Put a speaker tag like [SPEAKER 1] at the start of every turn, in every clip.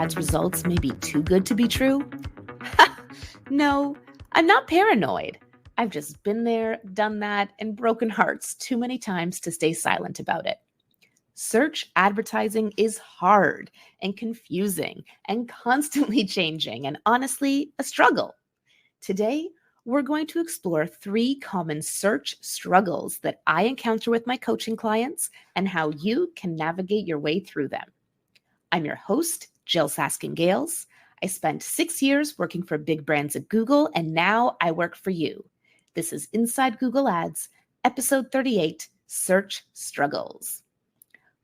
[SPEAKER 1] ads results may be too good to be true? No, I'm not paranoid. I've just been there, done that, and broken hearts too many times to stay silent about it. Search advertising is hard and confusing and constantly changing and honestly a struggle. Today, we're going to explore 3 common search struggles that I encounter with my coaching clients and how you can navigate your way through them. I'm your host, Jyll Saskin Gales. I spent 6 years working for big brands at Google, and now I work for you. This is Inside Google Ads, episode 38, Search Struggles.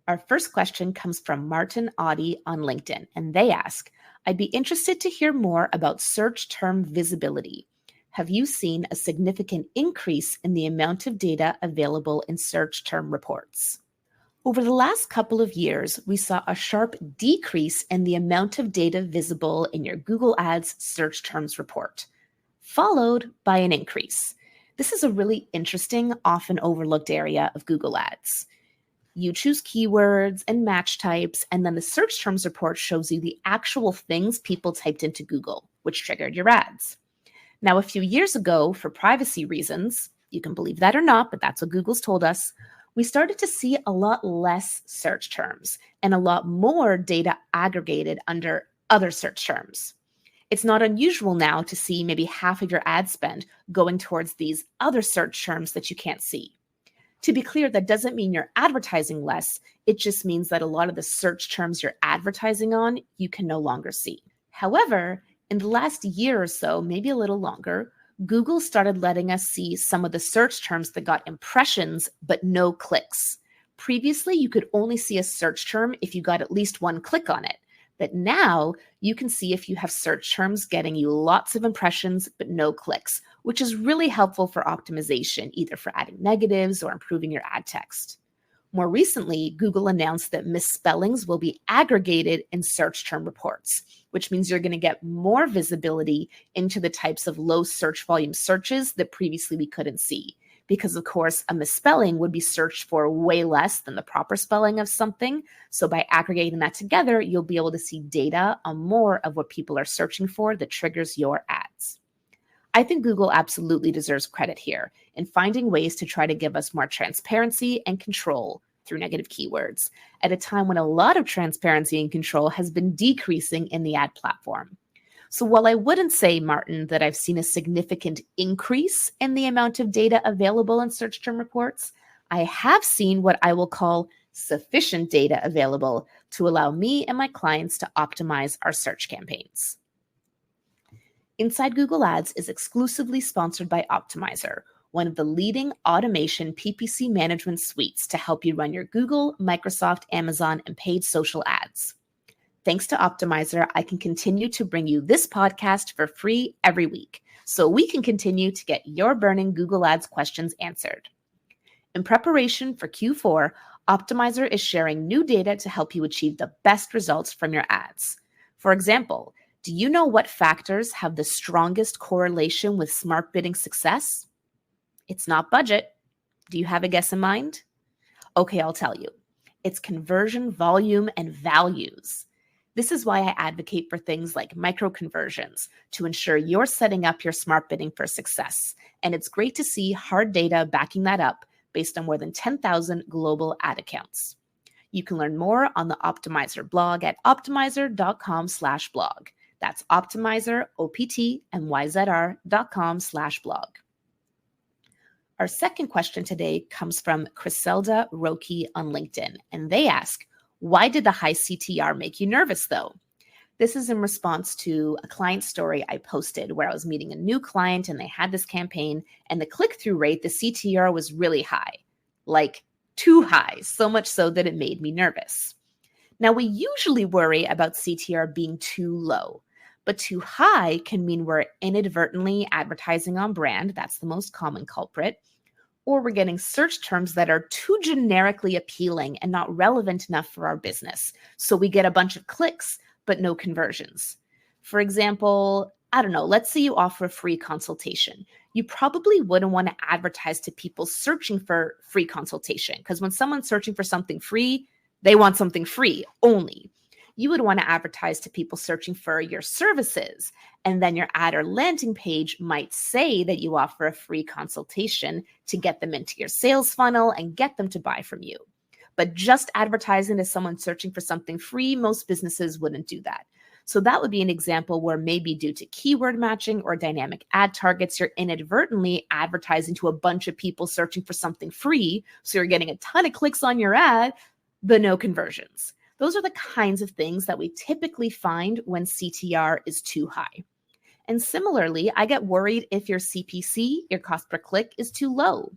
[SPEAKER 1] Our first question comes from Martin Audi on LinkedIn, and they ask, I'd be interested to hear more about search term visibility. Have you seen a significant increase in the amount of data available in search term reports? Over the last couple of years, we saw a sharp decrease in the amount of data visible in your Google Ads search terms report, followed by an increase. This is a really interesting, often overlooked area of Google Ads. You choose keywords and match types, and then the search terms report shows you the actual things people typed into Google, which triggered your ads. Now, a few years ago, for privacy reasons, you can believe that or not, but that's what Google's told us, we started to see a lot less search terms and a lot more data aggregated under other search terms. It's not unusual now to see maybe half of your ad spend going towards these other search terms that you can't see. To be clear, that doesn't mean you're advertising less. It just means that a lot of the search terms you're advertising on, you can no longer see. However, in the last year or so, maybe a little longer, Google started letting us see some of the search terms that got impressions, but no clicks. Previously, you could only see a search term if you got at least one click on it. But now you can see if you have search terms getting you lots of impressions, but no clicks, which is really helpful for optimization, either for adding negatives or improving your ad text. More recently, Google announced that misspellings will be aggregated in search term reports, which means you're going to get more visibility into the types of low search volume searches that previously we couldn't see. Because, of course, a misspelling would be searched for way less than the proper spelling of something. So by aggregating that together, you'll be able to see data on more of what people are searching for that triggers your ads. I think Google absolutely deserves credit here in finding ways to try to give us more transparency and control through negative keywords at a time when a lot of transparency and control has been decreasing in the ad platform. So while I wouldn't say, Martin, that I've seen a significant increase in the amount of data available in search term reports, I have seen what I will call sufficient data available to allow me and my clients to optimize our search campaigns. Inside Google Ads is exclusively sponsored by Optimizer, one of the leading automation PPC management suites to help you run your Google, Microsoft, Amazon, and paid social ads. Thanks to Optimizer, I can continue to bring you this podcast for free every week, so we can continue to get your burning Google Ads questions answered. In preparation for Q4, Optimizer is sharing new data to help you achieve the best results from your ads. For example, do you know what factors have the strongest correlation with smart bidding success? It's not budget. Do you have a guess in mind? Okay, I'll tell you. It's conversion volume and values. This is why I advocate for things like micro-conversions to ensure you're setting up your smart bidding for success. And it's great to see hard data backing that up based on more than 10,000 global ad accounts. You can learn more on the Optimizer blog at optimizer.com/blog. That's Optimizer, optmyzr.com/blog. Our second question today comes from Criselda Roki on LinkedIn, and they ask, why did the high CTR make you nervous though? This is in response to a client story I posted where I was meeting a new client and they had this campaign, and the click-through rate, the CTR, was really high, like too high, so much so that it made me nervous. Now, we usually worry about CTR being too low, but too high can mean we're inadvertently advertising on brand. That's the most common culprit. Or we're getting search terms that are too generically appealing and not relevant enough for our business. So we get a bunch of clicks, but no conversions. For example, I don't know, let's say you offer a free consultation. You probably wouldn't want to advertise to people searching for free consultation, because when someone's searching for something free, they want something free only. You would want to advertise to people searching for your services. And then your ad or landing page might say that you offer a free consultation to get them into your sales funnel and get them to buy from you. But just advertising to someone searching for something free, most businesses wouldn't do that. So that would be an example where maybe due to keyword matching or dynamic ad targets, you're inadvertently advertising to a bunch of people searching for something free. So you're getting a ton of clicks on your ad, but no conversions. Those are the kinds of things that we typically find when CTR is too high. And similarly, I get worried if your CPC, your cost per click, is too low.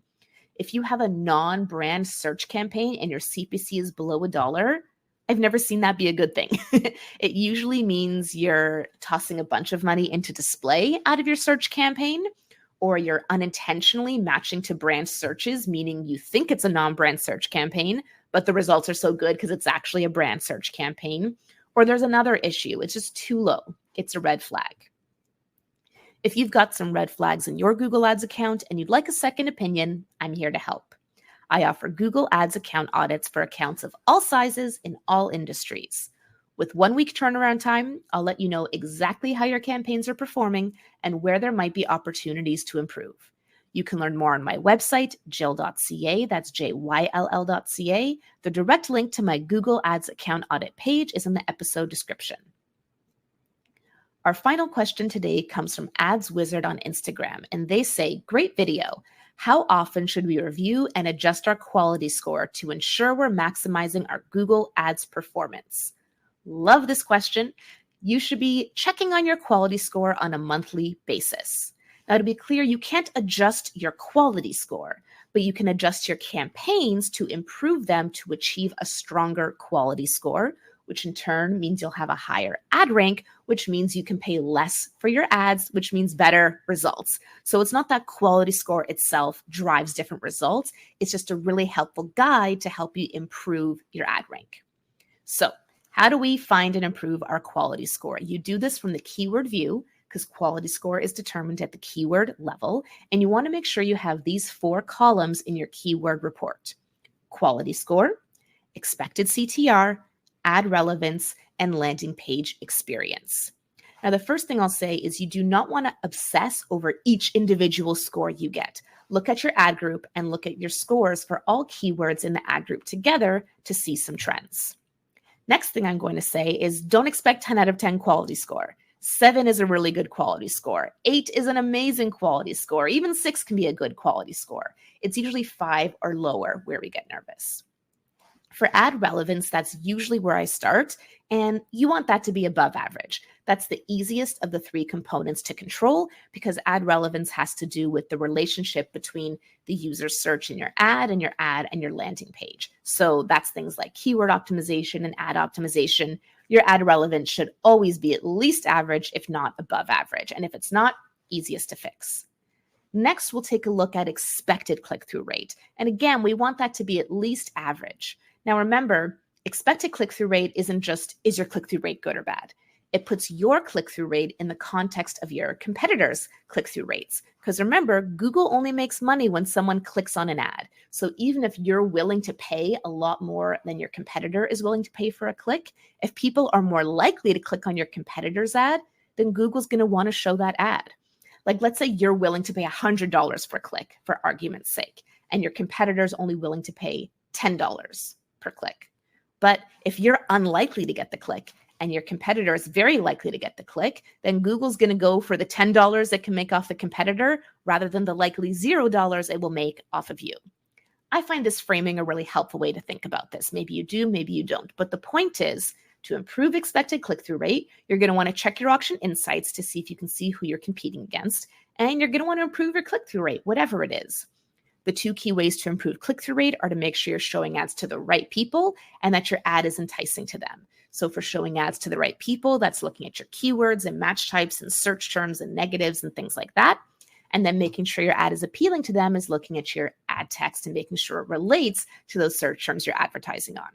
[SPEAKER 1] If you have a non-brand search campaign and your CPC is below $1, I've never seen that be a good thing. It usually means you're tossing a bunch of money into display out of your search campaign, or you're unintentionally matching to brand searches, meaning you think it's a non-brand search campaign, but the results are so good because it's actually a brand search campaign. Or there's another issue. It's just too low. It's a red flag. If you've got some red flags in your Google Ads account and you'd like a second opinion, I'm here to help. I offer Google Ads account audits for accounts of all sizes in all industries. With 1 week turnaround time, I'll let you know exactly how your campaigns are performing and where there might be opportunities to improve. You can learn more on my website, jyll.ca, that's JYLL.ca. The direct link to my Google Ads account audit page is in the episode description. Our final question today comes from Ads Wizard on Instagram, and they say, great video. How often should we review and adjust our quality score to ensure we're maximizing our Google Ads performance? Love this question. You should be checking on your quality score on a monthly basis. Now, to be clear, you can't adjust your quality score, but you can adjust your campaigns to improve them to achieve a stronger quality score, which in turn means you'll have a higher ad rank, which means you can pay less for your ads, which means better results. So it's not that quality score itself drives different results. It's just a really helpful guide to help you improve your ad rank. So how do we find and improve our quality score? You do this from the keyword view, because quality score is determined at the keyword level. And you want to make sure you have these 4 columns in your keyword report: quality score, expected CTR, ad relevance, and landing page experience. Now, the first thing I'll say is you do not want to obsess over each individual score you get. Look at your ad group and look at your scores for all keywords in the ad group together to see some trends. Next thing I'm going to say is don't expect 10 out of 10 quality score. 7 is a really good quality score. 8 is an amazing quality score. Even 6 can be a good quality score. It's usually 5 or lower where we get nervous. For ad relevance, that's usually where I start, and you want that to be above average. That's the easiest of the 3 components to control because ad relevance has to do with the relationship between the user search in your ad and your landing page. So that's things like keyword optimization and ad optimization. Your ad relevance should always be at least average, if not above average. And if it's not, easiest to fix. Next, we'll take a look at expected click-through rate. And again, we want that to be at least average. Now remember, expected click-through rate isn't just, is your click-through rate good or bad? It puts your click-through rate in the context of your competitors' click-through rates. Because remember, Google only makes money when someone clicks on an ad. So even if you're willing to pay a lot more than your competitor is willing to pay for a click, if people are more likely to click on your competitor's ad, then Google's going to want to show that ad. Like, let's say you're willing to pay $100 per click, for argument's sake, and your competitor's only willing to pay $10 per click. But if you're unlikely to get the click and your competitor is very likely to get the click, then Google's going to go for the $10 it can make off the competitor rather than the likely $0 it will make off of you. I find this framing a really helpful way to think about this. Maybe you do, maybe you don't. But the point is, to improve expected click-through rate, you're going to want to check your auction insights to see if you can see who you're competing against. And you're going to want to improve your click-through rate, whatever it is. The 2 key ways to improve click-through rate are to make sure you're showing ads to the right people and that your ad is enticing to them. So for showing ads to the right people, that's looking at your keywords and match types and search terms and negatives and things like that. And then making sure your ad is appealing to them is looking at your ad text and making sure it relates to those search terms you're advertising on.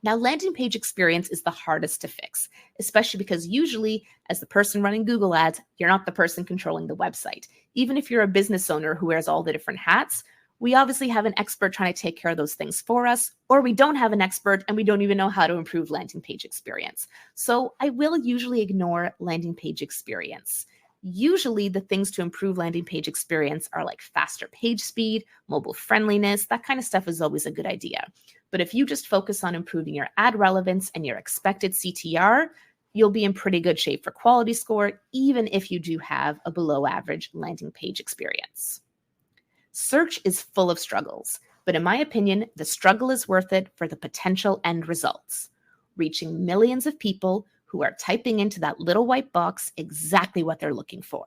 [SPEAKER 1] Now, landing page experience is the hardest to fix, especially because usually as the person running Google Ads, you're not the person controlling the website. Even if you're a business owner who wears all the different hats, We obviously have an expert trying to take care of those things for us, or we don't have an expert and we don't even know how to improve landing page experience. So I will usually ignore landing page experience. Usually the things to improve landing page experience are like faster page speed, mobile friendliness, that kind of stuff is always a good idea. But if you just focus on improving your ad relevance and your expected CTR, you'll be in pretty good shape for quality score, even if you do have a below average landing page experience. Search is full of struggles, but in my opinion, the struggle is worth it for the potential end results, reaching millions of people who are typing into that little white box exactly what they're looking for.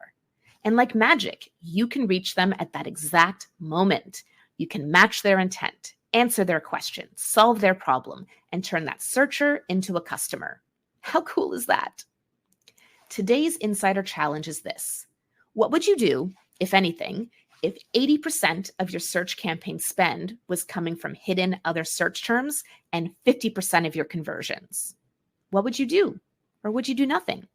[SPEAKER 1] And like magic, you can reach them at that exact moment. You can match their intent, answer their question, solve their problem, and turn that searcher into a customer. How cool is that? Today's Insider Challenge is this. What would you do, if anything, if 80% of your search campaign spend was coming from hidden other search terms and 50% of your conversions? What would you do? Or would you do nothing?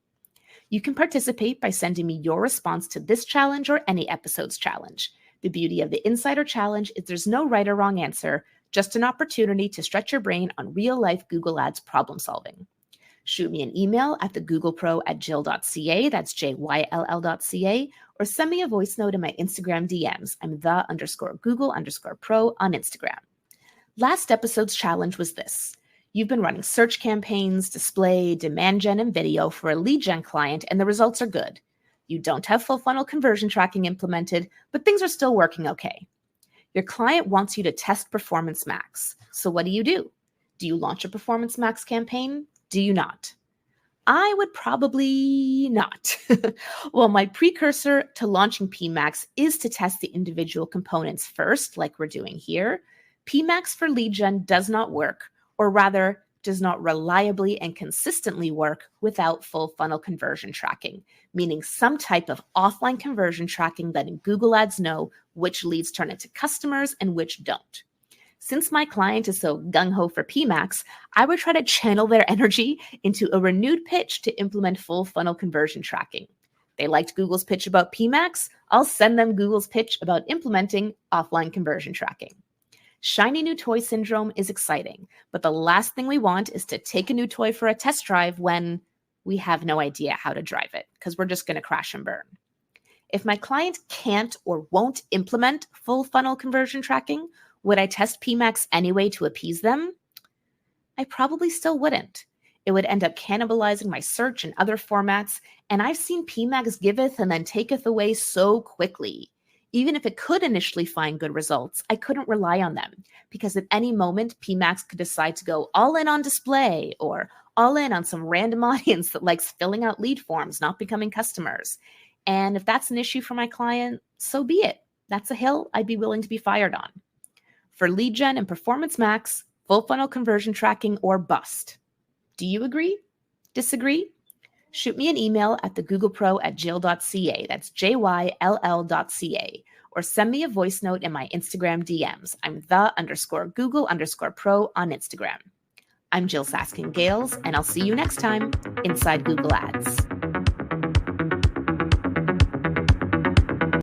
[SPEAKER 1] You can participate by sending me your response to this challenge or any episode's challenge. The beauty of the Insider Challenge is there's no right or wrong answer, just an opportunity to stretch your brain on real-life Google Ads problem solving. Shoot me an email at thegooglepro@jyll.ca, that's JYLL.ca, or send me a voice note in my Instagram DMs. I'm the_Google_pro on Instagram. Last episode's challenge was this. You've been running search campaigns, display, demand gen, and video for a lead gen client, and the results are good. You don't have full funnel conversion tracking implemented, but things are still working okay. Your client wants you to test Performance Max. So what do? Do you launch a Performance Max campaign? Do you not? I would probably not. Well, my precursor to launching PMax is to test the individual components first, like we're doing here. PMax for lead gen does not work, or rather, does not reliably and consistently work without full funnel conversion tracking, meaning some type of offline conversion tracking letting Google Ads know which leads turn into customers and which don't. Since my client is so gung-ho for PMax, I would try to channel their energy into a renewed pitch to implement full funnel conversion tracking. They liked Google's pitch about PMax, I'll send them Google's pitch about implementing offline conversion tracking. Shiny new toy syndrome is exciting, but the last thing we want is to take a new toy for a test drive when we have no idea how to drive it, because we're just going to crash and burn. If my client can't or won't implement full funnel conversion tracking, would I test PMax anyway to appease them? I probably still wouldn't. It would end up cannibalizing my search and other formats, and I've seen PMax giveth and then taketh away so quickly. Even if it could initially find good results, I couldn't rely on them, because at any moment, PMax could decide to go all in on display or all in on some random audience that likes filling out lead forms, not becoming customers. And if that's an issue for my client, so be it. That's a hill I'd be willing to be fired on. For lead gen and Performance Max, full funnel conversion tracking or bust. Do you agree? Disagree? Shoot me an email at thegooglepro@jyll.ca, that's JYLL.ca, or send me a voice note in my Instagram DMs. I'm the_Google_pro on Instagram. I'm Jyll Saskin Gales, and I'll see you next time inside Google Ads.